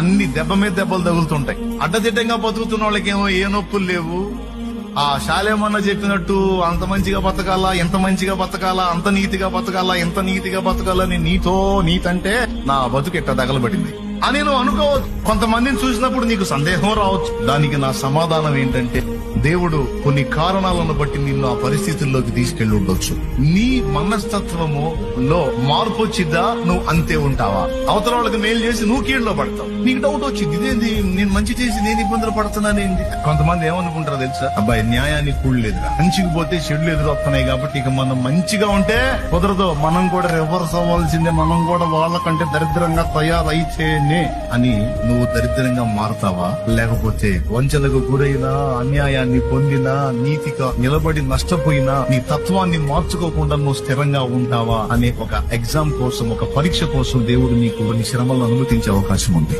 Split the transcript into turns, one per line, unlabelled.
అన్ని దెబ్బ మీద దెబ్బలు తగులుతుంటాయి. అడ్డదిడ్డంగా బతుకుతున్న వాళ్ళకేమో ఏ నొప్పులు లేవు. ఆ శాలేమన్న చెప్పినట్టు అంత మంచిగా బతకాలా, ఎంత మంచిగా బతకాలా, అంత నీతిగా బతకాలా, ఎంత నీతిగా బతకాలని నీతంటే నా బతుకు ఎట్ట తగలబడింది అని నువ్వు అనుకోవచ్చు. కొంతమందిని చూసినప్పుడు నీకు సందేహం రావచ్చు. దానికి నా సమాధానం ఏంటంటే, దేవుడు కొన్ని కారణాలను బట్టి నిన్ను ఆ పరిస్థితుల్లోకి తీసుకెళ్లి ఉండొచ్చు. నీ మనస్తత్వము లో మార్పు వచ్చిద్దా, నువ్వు అంతే ఉంటావా? అవతల వాళ్ళకి మేలు చేసి నువ్వు కీడులో పడతావు. నీకు డౌట్ వచ్చింది, ఇదేంది నేను మంచి చేసి నేను ఇబ్బందులు పడుతున్నానేంటి. కొంతమంది ఏమనుకుంటారో తెలుసా, అబ్బాయి న్యాయానికి కూడలేదురా, మంచికి పోతే చెడులు ఎదురొస్తున్నాయి కాబట్టి ఇక మనం మంచిగా ఉంటే కుదరదు, మనం కూడా రివర్స్ అవ్వాల్సిందే, మనం కూడా వాళ్ళకంటే దరిద్రంగా తయారైతేనే అని నువ్వు దరిద్రంగా మారుతావా? లేకపోతే వంచనకు గురైనా, అన్యాయాన్ని పొందినా, నీతిగా నిలబడి నష్టపోయినా నీ తత్వాన్ని మార్చుకోకుండా నువ్వు స్థిరంగా ఉంటావా అనే ఒక ఎగ్జామ్ కోసం, ఒక పరీక్ష కోసం దేవుడు నీకు కొన్ని శ్రమలను అనుమతించే అవకాశం ఉంది.